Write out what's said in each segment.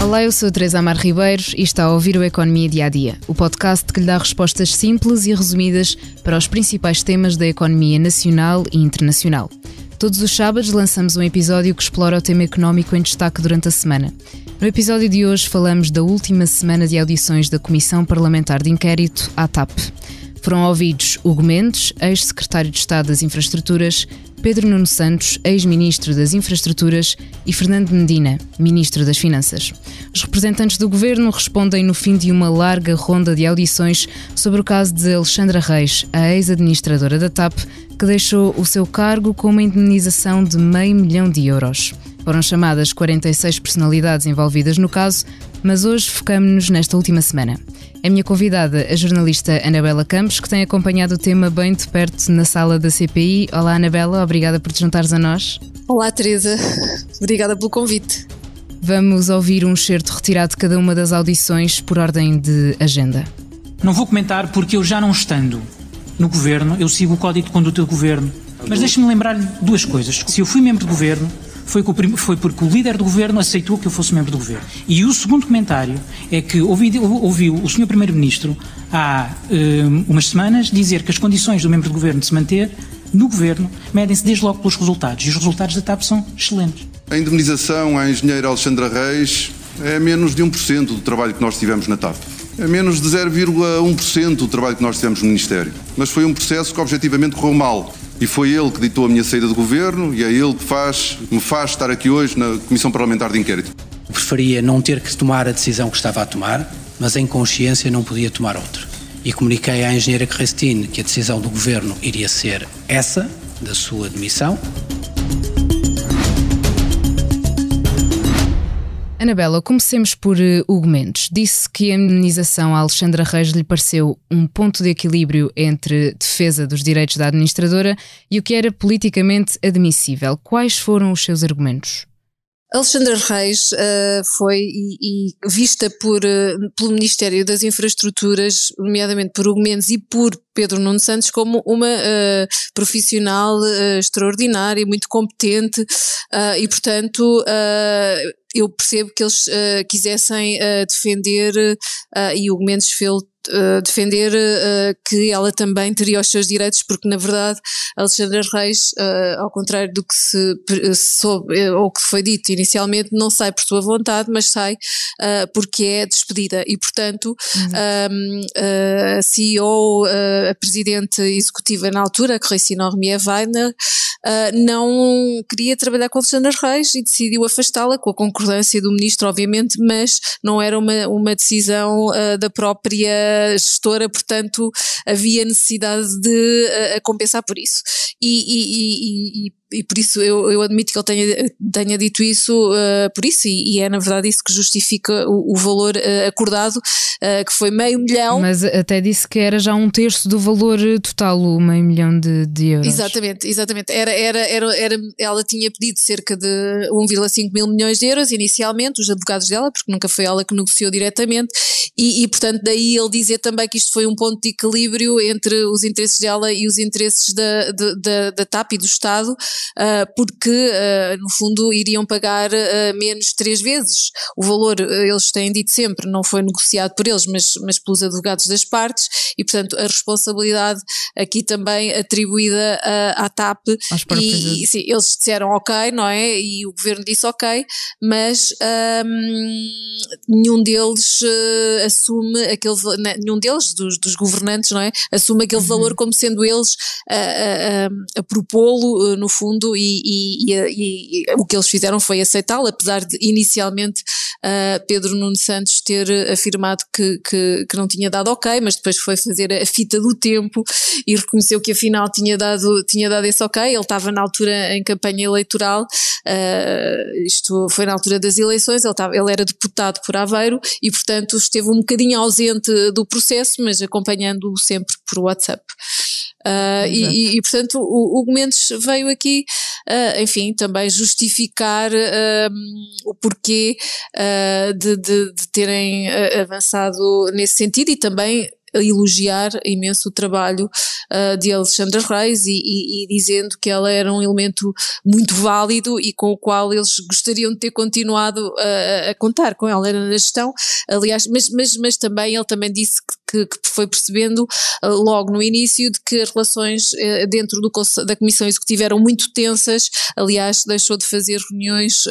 Olá, eu sou a Teresa Amar Ribeiros e está a ouvir o Economia Dia a Dia, o podcast que lhe dá respostas simples e resumidas para os principais temas da economia nacional e internacional. Todos os sábados lançamos um episódio que explora o tema económico em destaque durante a semana. No episódio de hoje falamos da última semana de audições da Comissão Parlamentar de Inquérito, à TAP. Foram ouvidos Hugo Mendes, ex-secretário de Estado das Infraestruturas, Pedro Nuno Santos, ex-ministro das Infraestruturas, e Fernando Medina, ministro das Finanças. Os representantes do governo respondem no fim de uma larga ronda de audições sobre o caso de Alexandra Reis, a ex-administradora da TAP, que deixou o seu cargo com uma indemnização de €500 mil. Foram chamadas 46 personalidades envolvidas no caso, mas hoje focamos-nos nesta última semana. A minha convidada, a jornalista Anabela Campos, que tem acompanhado o tema bem de perto na sala da CPI. Olá, Anabela, obrigada por te juntares a nós. Olá, Teresa, obrigada pelo convite. Vamos ouvir um excerto retirado de cada uma das audições por ordem de agenda. Não vou comentar porque eu já não estando no governo, eu sigo o Código de Conduta do Governo. Mas deixe-me lembrar-lhe duas coisas. Se eu fui membro do governo, foi porque o líder do governo aceitou que eu fosse membro do governo. E o segundo comentário é que ouviu o Sr. Primeiro-Ministro há umas semanas dizer que as condições do membro do governo de se manter no governo medem-se desde logo pelos resultados. E os resultados da TAP são excelentes. A indemnização à engenheira Alexandra Reis é menos de 1% do trabalho que nós tivemos na TAP. É menos de 0,1% do trabalho que nós tivemos no Ministério. Mas foi um processo que objetivamente correu mal. E foi ele que ditou a minha saída do governo e é ele que me faz estar aqui hoje na Comissão Parlamentar de Inquérito. Preferia não ter que tomar a decisão que estava a tomar, mas em consciência não podia tomar outra. E comuniquei à engenheira Cristine que a decisão do governo iria ser essa, da sua demissão. Anabela, comecemos por Hugo Mendes. Disse que a indemnização a Alexandra Reis lhe pareceu um ponto de equilíbrio entre defesa dos direitos da administradora e o que era politicamente admissível. Quais foram os seus argumentos? Alexandra Reis foi vista pelo Ministério das Infraestruturas, nomeadamente por Hugo Mendes e por Pedro Nuno Santos, como uma profissional extraordinária, muito competente e, portanto, eu percebo que eles quisessem defender, e Hugo Mendes fez defender que ela também teria os seus direitos, porque na verdade Alexandra Reis, ao contrário do que se soube ou que foi dito inicialmente, não sai por sua vontade, mas sai porque é despedida e portanto a CEO, a presidente executiva na altura, a Christine Romier-Weiner, não queria trabalhar com Alexandra Reis e decidiu afastá-la com a concordância do ministro, obviamente, mas não era uma decisão da própria gestora, portanto havia necessidade de a compensar por isso. E por isso eu admito que ele tenha dito isso por isso, e é na verdade isso que justifica o valor acordado, que foi €500 mil. Mas até disse que era já 1/3 do valor total, o €500 mil de euros. Exatamente. Ela tinha pedido cerca de 1,5 mil milhões de euros inicialmente, os advogados dela, porque nunca foi ela que negociou diretamente, e portanto daí ele dizer também que isto foi um ponto de equilíbrio entre os interesses dela e os interesses da TAP e do Estado, porque no fundo iriam pagar menos 3 vezes. O valor, eles têm dito sempre, não foi negociado por eles, mas pelos advogados das partes, e portanto a responsabilidade aqui também atribuída à TAP, e sim, eles disseram ok, não é? E o governo disse ok, mas nenhum deles assume nenhum deles, dos governantes, não é? Assume aquele valor como sendo eles a propô-lo, no fundo, e o que eles fizeram foi aceitá-lo, apesar de inicialmente Pedro Nuno Santos ter afirmado que não tinha dado ok, mas depois foi fazer a fita do tempo e reconheceu que afinal tinha dado esse ok. Ele estava na altura em campanha eleitoral, isto foi na altura das eleições, ele era deputado por Aveiro e portanto esteve um bocadinho ausente do processo, mas acompanhando-o sempre por WhatsApp. E portanto o Hugo Mendes veio aqui, enfim, também justificar o porquê de terem avançado nesse sentido, e também elogiar imenso o trabalho de Alexandra Reis e dizendo que ela era um elemento muito válido e com o qual eles gostariam de ter continuado a contar com ela na gestão. Aliás, mas também ele também disse que foi percebendo logo no início de que as relações dentro da Comissão Executiva eram muito tensas. Aliás, deixou de fazer reuniões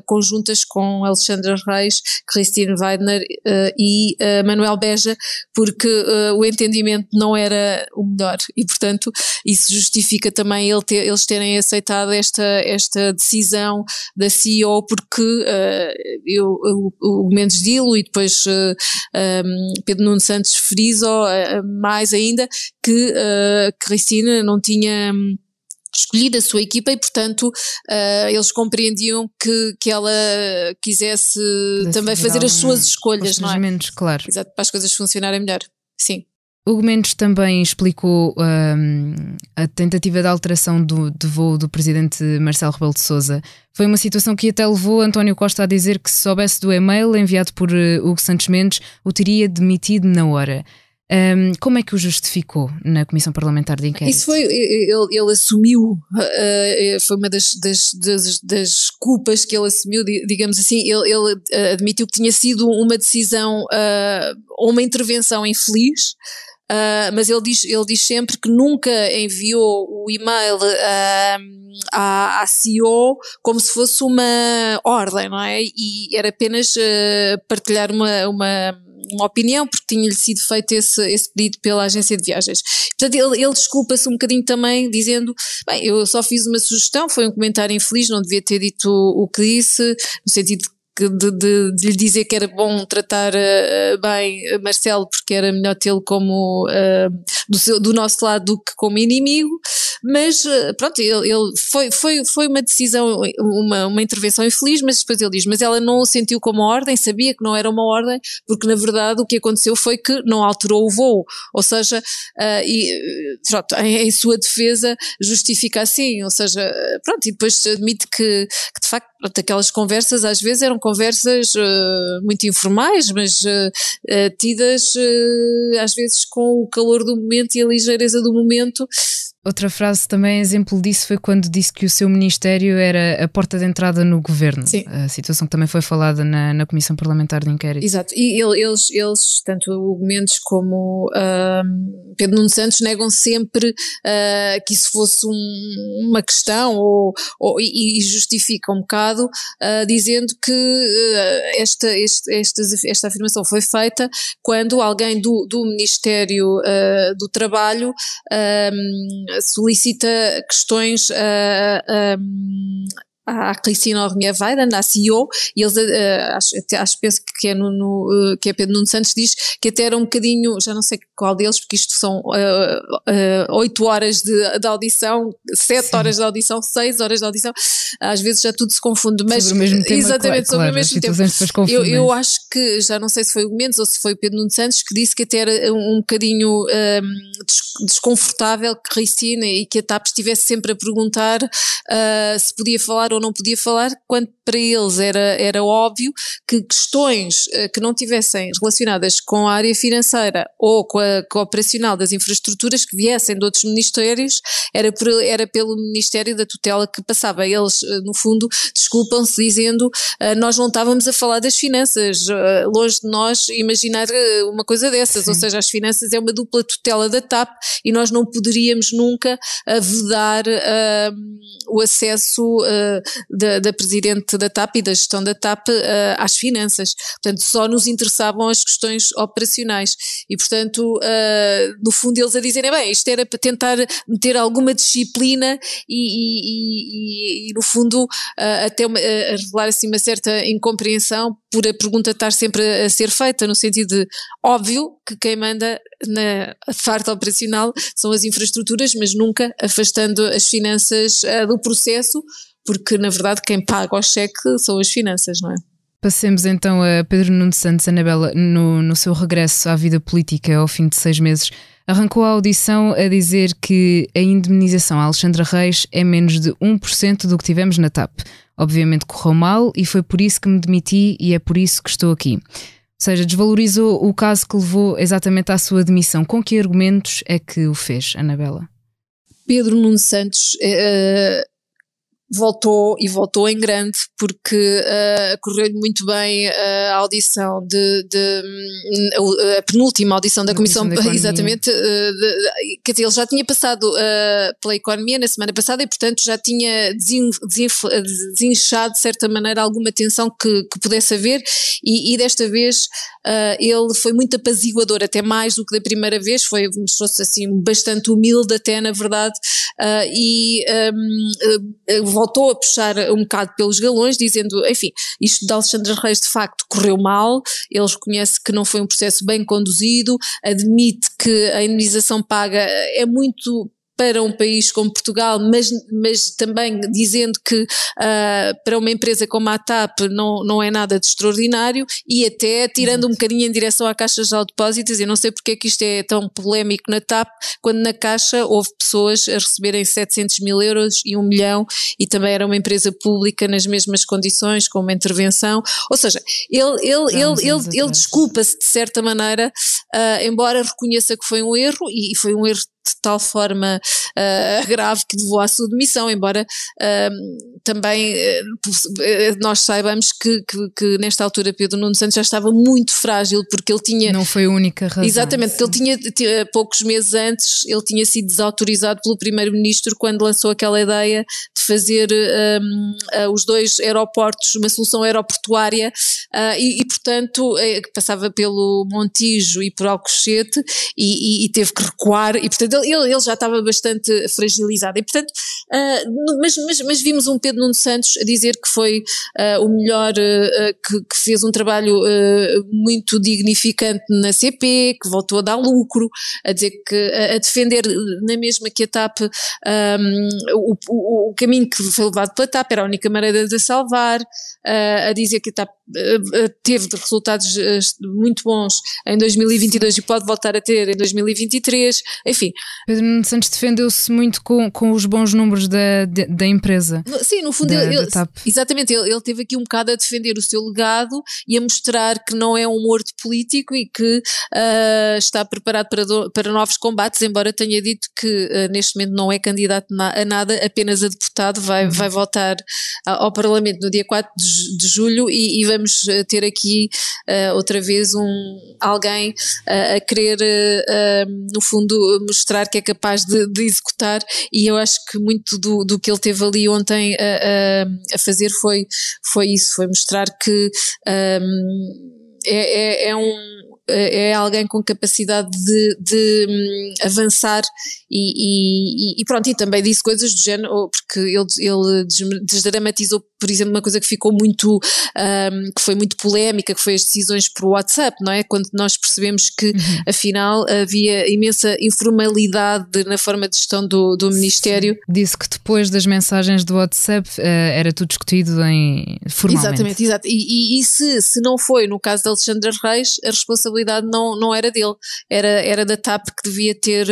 conjuntas com Alexandra Reis, Christine Weidner e Manuel Beja, porque o entendimento não era o melhor e, portanto, isso justifica também eles terem aceitado esta decisão da CEO, porque o Mendes Dilo e depois Pedro Nuno Santos frisou mais ainda que Cristina não tinha escolhido a sua equipa e, portanto, eles compreendiam que ela quisesse também fazer as suas escolhas, não é? Claro. Exato, para as coisas funcionarem melhor, sim. Hugo Mendes também explicou a tentativa de alteração de voo do presidente Marcelo Rebelo de Sousa. Foi uma situação que até levou António Costa a dizer que, se soubesse do e-mail enviado por Hugo Santos Mendes, o teria demitido na hora. Como é que o justificou na Comissão Parlamentar de Inquérito? Isso foi, ele assumiu, foi uma das culpas que ele assumiu, digamos assim. Ele admitiu que tinha sido uma decisão ou uma intervenção infeliz. Mas ele diz sempre que nunca enviou o e-mail à CEO como se fosse uma ordem, não é? E era apenas partilhar uma opinião, porque tinha-lhe sido feito esse pedido pela agência de viagens. Portanto, ele desculpa-se um bocadinho também, dizendo, bem, eu só fiz uma sugestão, foi um comentário infeliz, não devia ter dito o que disse, no sentido de lhe dizer que era bom tratar bem Marcelo, porque era melhor tê-lo como do nosso lado do que como inimigo. Mas pronto, ele foi uma decisão, uma intervenção infeliz, mas depois ele diz, mas ela não o sentiu como ordem, sabia que não era uma ordem, porque na verdade o que aconteceu foi que não alterou o voo, ou seja, pronto, em sua defesa justifica assim, ou seja, pronto, e depois admite que de facto, pronto, aquelas conversas às vezes eram conversas muito informais, mas tidas às vezes com o calor do momento e a ligeireza do momento. Outra frase também exemplo disso foi quando disse que o seu ministério era a porta de entrada no governo. Sim. A situação que também foi falada na Comissão Parlamentar de Inquérito. Exato, e eles tanto o Mendes como Pedro Nuno Santos negam sempre que isso fosse uma questão e justificam um bocado dizendo que esta afirmação foi feita quando alguém do Ministério do Trabalho solicita questões à Cristina Weidner, à CEO, e eles, penso que é Pedro Nuno Santos, diz que até era um bocadinho, já não sei qual deles, porque isto são 8 horas de audição, 7 Sim. horas de audição, 6 horas de audição, às vezes já tudo se confunde, mas sobre o mesmo tema, exatamente, sobre o mesmo tempo. Eu acho que, já não sei se foi o Mendes ou se foi o Pedro Nuno Santos, que disse que até era um bocadinho desconfortável que Cristina e que a TAP estivesse sempre a perguntar se podia falar ou não podia falar, quando para eles era óbvio que questões que não tivessem relacionadas com a área financeira ou com a operacional das infraestruturas que viessem de outros ministérios, era pelo Ministério da Tutela que passava. Eles, no fundo, desculpam-se dizendo nós não estávamos a falar das finanças, longe de nós imaginar uma coisa dessas. Sim. Ou seja, as finanças é uma dupla tutela da TAP e nós não poderíamos nunca vedar o acesso da Presidente da TAP e da gestão da TAP às finanças. Portanto, só nos interessavam as questões operacionais e, portanto, no fundo eles a dizerem, bem, isto era para tentar meter alguma disciplina e no fundo, até a revelar assim uma certa incompreensão por a pergunta estar sempre a ser feita, no sentido de, óbvio que quem manda na parte operacional são as infraestruturas, mas nunca afastando as finanças do processo, porque na verdade quem paga o cheque são as finanças, não é? Passemos então a Pedro Nuno Santos. Anabela, no seu regresso à vida política ao fim de 6 meses, arrancou a audição a dizer que a indemnização a Alexandra Reis é menos de 1% do que tivemos na TAP. Obviamente correu mal e foi por isso que me demiti e é por isso que estou aqui. seja, desvalorizou o caso que levou exatamente à sua demissão. Com que argumentos é que o fez, Anabela? Pedro Nuno Santos voltou em grande, porque correu-lhe muito bem a audição a penúltima audição da Comissão, exatamente, quer dizer, ele já tinha passado pela economia na semana passada e portanto já tinha desinchado de certa maneira alguma tensão que pudesse haver e desta vez ele foi muito apaziguador, até mais do que da primeira vez, mostrou-se assim bastante humilde até na verdade, e voltou a puxar um bocado pelos galões, dizendo, enfim, isto de Alexandre Reis de facto correu mal, ele reconhece que não foi um processo bem conduzido, admite que a indemnização paga é muito para um país como Portugal, mas também dizendo que para uma empresa como a TAP não é nada de extraordinário e até tirando um bocadinho em direção à Caixa Geral de Depósitos. Eu não sei porque é que isto é tão polémico na TAP, quando na Caixa houve pessoas a receberem 700 mil euros e 1 milhão e também era uma empresa pública nas mesmas condições, com uma intervenção, ou seja, ele desculpa-se de certa maneira, embora reconheça que foi um erro e foi um erro de tal forma grave que levou à sua demissão, embora também nós saibamos que nesta altura Pedro Nuno Santos já estava muito frágil, porque ele tinha... Não foi a única razão. Exatamente, porque ele tinha poucos meses antes, ele tinha sido desautorizado pelo primeiro-ministro quando lançou aquela ideia de fazer os 2 aeroportos, uma solução aeroportuária, e portanto passava pelo Montijo e por Alcochete e teve que recuar, e portanto ele já estava bastante fragilizado e portanto, mas vimos um Pedro Nuno Santos a dizer que foi o melhor, que fez um trabalho muito dignificante na CP, que voltou a dar lucro, a dizer que, a defender na mesma que a TAP, o caminho que foi levado pela TAP era a única maneira de a salvar, a dizer que a TAP teve resultados muito bons em 2022 e pode voltar a ter em 2023, enfim. Pedro Nuno Santos defendeu-se muito com os bons números da empresa. Sim, no fundo exatamente, ele teve aqui um bocado a defender o seu legado e a mostrar que não é um morto político e que está preparado para novos combates, embora tenha dito que neste momento não é candidato a nada, apenas a deputado, vai voltar ao Parlamento no dia 4 de julho e vamos ter aqui outra vez alguém a querer no fundo mostrar que é capaz de executar, e eu acho que muito do que ele teve ali ontem a fazer foi isso, foi mostrar que é alguém com capacidade de avançar e pronto, e também disse coisas do género, porque ele desdramatizou, por exemplo, uma coisa que ficou muito, que foi muito polémica, que foi as decisões por WhatsApp, não é? Quando nós percebemos que afinal havia imensa informalidade na forma de gestão do Ministério. Sim. Disse que depois das mensagens do WhatsApp era tudo discutido formalmente. Exatamente, exato. E se não foi no caso de Alexandre Reis, a responsabilidade não era dele, era da TAP, que devia ter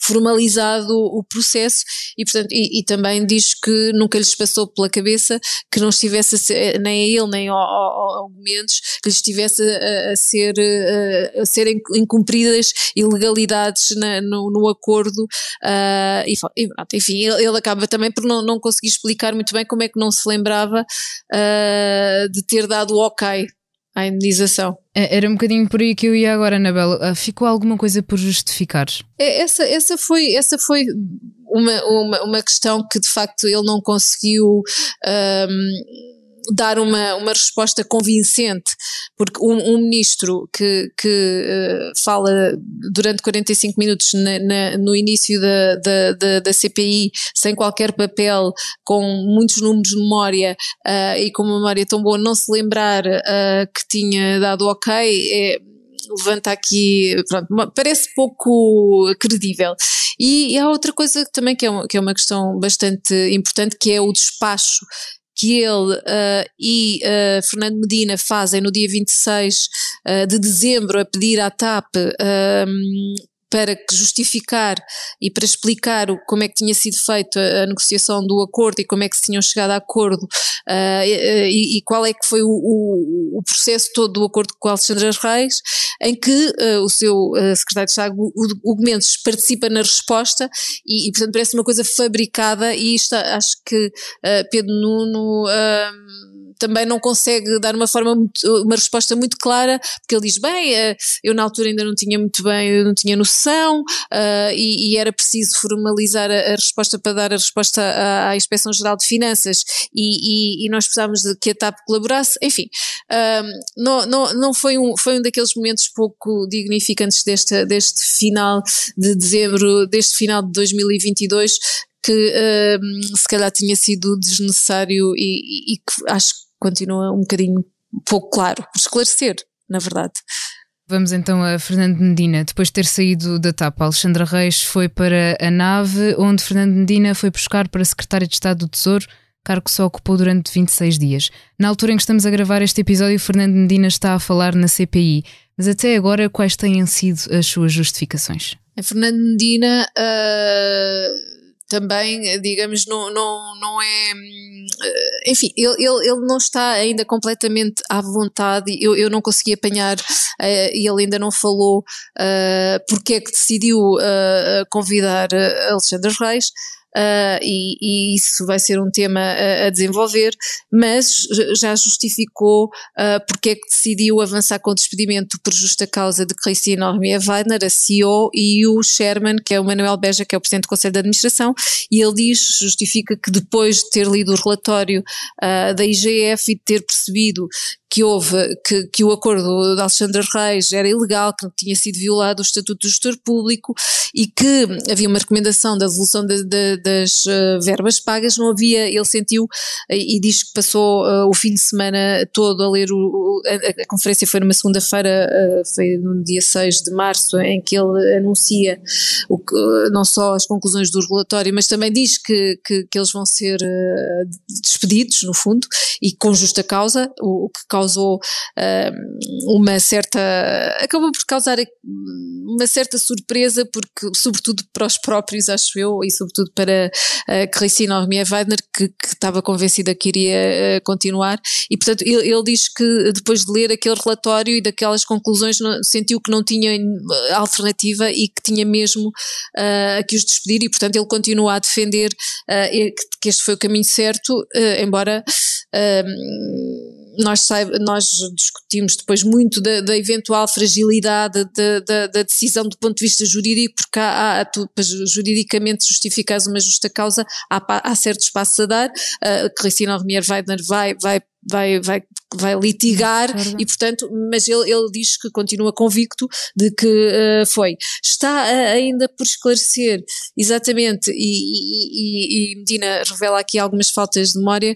formalizado o processo, e portanto, e também diz que nunca lhes passou pela cabeça que não estivesse nem a ele nem ao Mendes, que lhes estivesse a serem incumpridas ilegalidades no acordo, enfim, ele acaba também por não conseguir explicar muito bem como é que não se lembrava de ter dado o ok à indenização. Era um bocadinho por aí que eu ia agora, Anabela. Ficou alguma coisa por justificar? Essa foi uma questão que de facto ele não conseguiu dar uma resposta convincente, porque um ministro que fala durante 45 minutos no início da CPI, sem qualquer papel, com muitos números de memória e com uma memória tão boa, não se lembrar que tinha dado ok, levanta aqui, pronto, parece pouco credível. E há outra coisa também que é uma questão bastante importante, que é o despacho que ele e Fernando Medina fazem no dia 26 de dezembro, a pedir à TAP para justificar e para explicar como é que tinha sido feita a negociação do acordo e como é que se tinham chegado a acordo, e qual é que foi o processo todo do acordo com a Alexandra Reis, em que o seu secretário de Estado, Hugo Mendes, participa na resposta e portanto parece uma coisa fabricada, e isto acho que Pedro Nuno também não consegue dar uma resposta muito clara, porque ele diz, eu na altura ainda não tinha muito bem, eu não tinha noção, e era preciso formalizar a resposta para dar a resposta à Inspeção-Geral de Finanças, e nós precisávamos de que a TAP colaborasse, enfim, não foi um daqueles momentos pouco dignificantes deste final de dezembro, deste final de 2022, que se calhar tinha sido desnecessário e que acho que continua um bocadinho pouco claro, por esclarecer, na verdade. Vamos então a Fernando Medina. Depois de ter saído da TAP, Alexandra Reis foi para a NAV, onde Fernando Medina foi buscar para secretário de Estado do Tesouro, cargo que só ocupou durante 26 dias. Na altura em que estamos a gravar este episódio, Fernando Medina está a falar na CPI, mas até agora quais têm sido as suas justificações? A Fernando Medina também, digamos, não é... Enfim, ele não está ainda completamente à vontade, eu não consegui apanhar, e ele ainda não falou porque é que decidiu convidar Alexandra Reis. E isso vai ser um tema a desenvolver, mas já justificou porque é que decidiu avançar com o despedimento por justa causa de Christine Romier-Weidner, a CEO, e o chairman, que é o Manuel Beja, que é o presidente do Conselho de Administração, e ele justifica que depois de ter lido o relatório da IGF e de ter percebido que o acordo de Alexandra Reis era ilegal, que tinha sido violado o Estatuto do Gestor Público e que havia uma recomendação da devolução das verbas pagas, não havia, ele sentiu e diz que passou o fim de semana todo a ler a conferência, foi numa segunda-feira, foi no dia 6 de março, em que ele anuncia não só as conclusões do relatório, mas também diz que eles vão ser despedidos, no fundo, e com justa causa, o que causou acabou por causar uma certa surpresa, porque sobretudo para os próprios, acho eu, e sobretudo para Christine Romier-Weidner, que estava convencida que iria continuar, e portanto ele diz que depois de ler aquele relatório e daquelas conclusões sentiu que não tinha alternativa e que tinha mesmo que os despedir, e portanto ele continua a defender que este foi o caminho certo, embora nós discutimos depois muito da eventual fragilidade da decisão do ponto de vista jurídico, porque para juridicamente justificares uma justa causa há certos passos a dar. Christine Romier-Weidner vai litigar e portanto, mas ele diz que continua convicto de que está ainda por esclarecer exatamente, e Medina revela aqui algumas faltas de memória.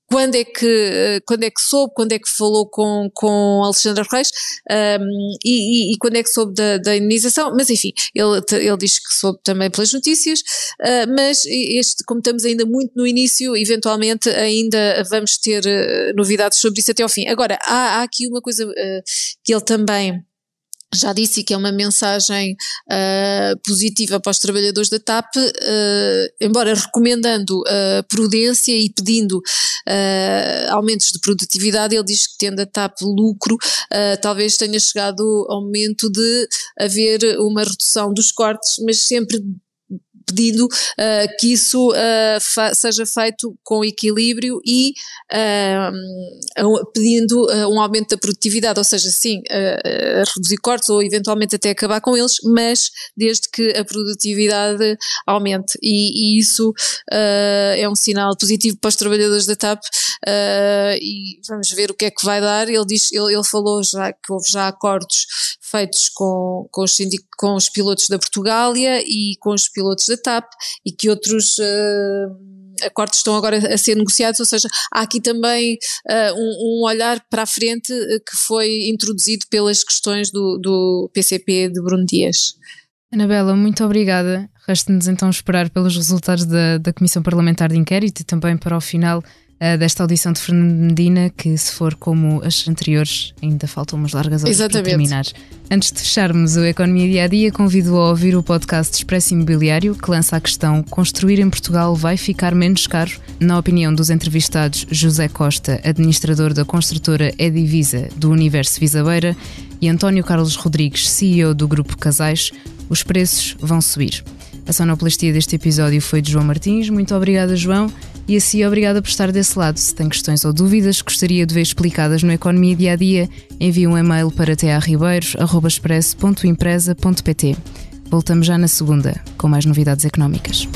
Quando é que soube, quando é que falou com Alexandra Reis, e quando é que soube da indenização, mas enfim, ele diz que soube também pelas notícias, mas como estamos ainda muito no início, eventualmente ainda vamos ter novidades sobre isso até ao fim. Agora, há aqui uma coisa que ele também já disse, que é uma mensagem positiva para os trabalhadores da TAP, embora recomendando prudência e pedindo aumentos de produtividade. Ele diz que, tendo a TAP lucro, talvez tenha chegado ao momento de haver uma redução dos cortes, mas sempre pedindo que isso seja feito com equilíbrio e pedindo um aumento da produtividade, ou seja, sim, reduzir cortes ou eventualmente até acabar com eles, mas desde que a produtividade aumente, e isso é um sinal positivo para os trabalhadores da TAP, e vamos ver o que é que vai dar. Ele falou já que houve já acordos feitos com os pilotos da Portugália e com os pilotos da TAP, e que outros acordos estão agora a ser negociados, ou seja, há aqui também um olhar para a frente que foi introduzido pelas questões do PCP de Bruno Dias. Anabela, muito obrigada. Resta-nos então esperar pelos resultados da Comissão Parlamentar de Inquérito e também para o final desta audição de Fernando Medina, que se for como as anteriores, ainda faltam umas largas horas para terminar. Antes de fecharmos o Economia Dia a Dia, convido a ouvir o podcast Expresso Imobiliário, que lança a questão: construir em Portugal vai ficar menos caro? Na opinião dos entrevistados José Costa, administrador da construtora Edivisa do Universo Visabeira, e António Carlos Rodrigues, CEO do Grupo Casais, os preços vão subir. A sonoplastia deste episódio foi de João Martins. Muito obrigada, João. E assim, obrigada por estar desse lado. Se tem questões ou dúvidas que gostaria de ver explicadas no Economia Dia a Dia, envie um e-mail para tearribeiros@expresso.empresa.pt. Voltamos já na segunda, com mais novidades económicas.